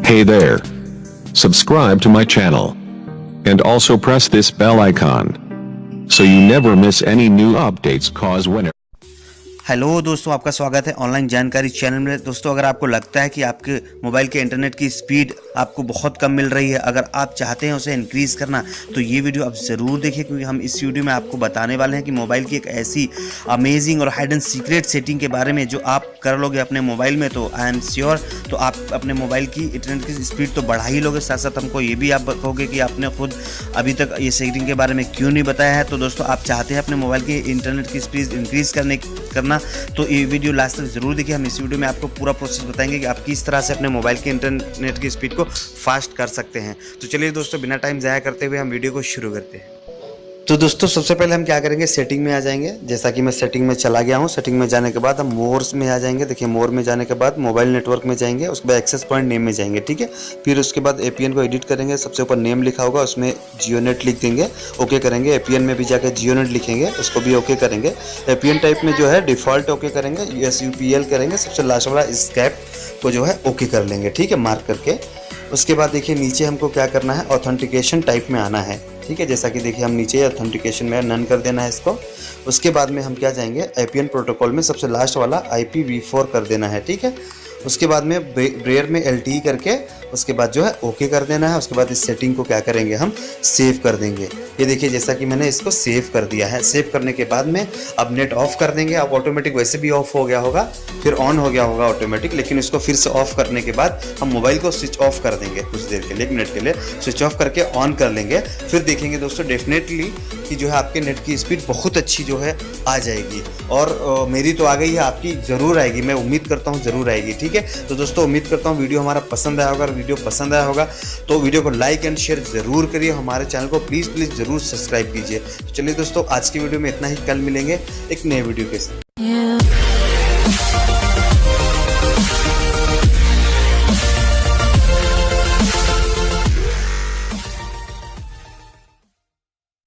Hey there. Subscribe to my channel. And also press this bell icon. So you never miss any new updates cause whenever hello दोस्तों, आपका स्वागत है online जानकारी channel में। दोस्तों, अगर आपको लगता है कि आपके मोबाइल के इंटरनेट की स्पीड आपको बहुत कम मिल रही है, अगर आप चाहते हैं उसे इंक्रीज़ करना, तो ये वीडियो आप ज़रूर देखिए, क्योंकि हम इस वीडियो में आपको बताने वाले हैं कि मोबाइल की एक ऐसी अमेजिंग और हाइड एंड सीक्रेट सेटिंग के बारे में जो आप कर लोगे अपने मोबाइल में, तो आई एम श्योर तो आप अपने मोबाइल की इंटरनेट की स्पीड तो बढ़ा ही लोगे। साथ साथ हमको ये भी आप कहोगे कि आपने खुद अभी तक ये सेटिंग के बारे में क्यों नहीं बताया है। तो दोस्तों, आप चाहते हैं अपने मोबाइल की इंटरनेट की स्पीड इंक्रीज़ करना, तो ये वीडियो लास्ट तक जरूर देखिए। हम इस वीडियो में आपको पूरा प्रोसेस बताएंगे कि आप किस तरह से अपने मोबाइल के इंटरनेट की स्पीड को फास्ट कर सकते हैं। तो चलिए दोस्तों, बिना टाइम ज़ाया करते हुए हम वीडियो को शुरू करते हैं। तो दोस्तों, सबसे पहले हम क्या करेंगे, सेटिंग में आ जाएंगे। जैसा कि मैं सेटिंग में चला गया हूँ। सेटिंग में जाने के बाद हम मोर्स में आ जाएंगे। देखिए, मोर में जाने के बाद मोबाइल नेटवर्क में जाएंगे, उसके बाद एक्सेस पॉइंट नेम में जाएंगे, ठीक है। फिर उसके बाद एपीएन को एडिट करेंगे। सबसे ऊपर नेम लिखा होगा, उसमें जियोनेट लिख देंगे, ओके करेंगे। एपीएन में भी जाकर जियोनेट लिखेंगे, उसको भी ओके करेंगे। एपीएन टाइप में जो है डिफ़ॉल्ट ओके करेंगे, USUPL करेंगे। सबसे लास्ट वाला स्कैप को जो है ओके कर लेंगे, ठीक है, मार्क करके। उसके बाद देखिए, नीचे हमको क्या करना है, ऑथेंटिकेशन टाइप में आना है, ठीक है। जैसा कि देखिए, हम नीचे ऑथेंटिकेशन में नन कर देना है इसको। उसके बाद में हम क्या जाएंगे, एपीएन प्रोटोकॉल में सबसे लास्ट वाला IPv4 कर देना है, ठीक है। उसके बाद में ब्रेयर में LTE करके उसके बाद जो है ओके कर देना है। उसके बाद इस सेटिंग को क्या करेंगे, हम सेव कर देंगे। ये देखिए, जैसा कि मैंने इसको सेव कर दिया है। सेव करने के बाद में अब नेट ऑफ कर देंगे। अब ऑटोमेटिक वैसे भी ऑफ हो गया होगा, फिर ऑन हो गया होगा ऑटोमेटिक, लेकिन इसको फिर से ऑफ करने के बाद हम मोबाइल को स्विच ऑफ कर देंगे कुछ देर के लिए, 1 मिनट के लिए स्विच ऑफ करके ऑन कर लेंगे। फिर देखेंगे दोस्तों, डेफिनेटली कि जो है आपके नेट की स्पीड बहुत अच्छी जो है आ जाएगी। और मेरी तो आ गई है, आपकी ज़रूर आएगी, मैं उम्मीद करता हूँ ज़रूर आएगी, ठीक है। तो दोस्तों, उम्मीद करता हूँ वीडियो हमारा पसंद आया होगा। वीडियो पसंद आया होगा तो वीडियो को लाइक एंड शेयर ज़रूर करिए। हमारे चैनल को प्लीज़ ज़रूर सब्सक्राइब कीजिए। तो चलिए दोस्तों, आज की वीडियो में इतना ही। कल मिलेंगे एक नए वीडियो के साथ।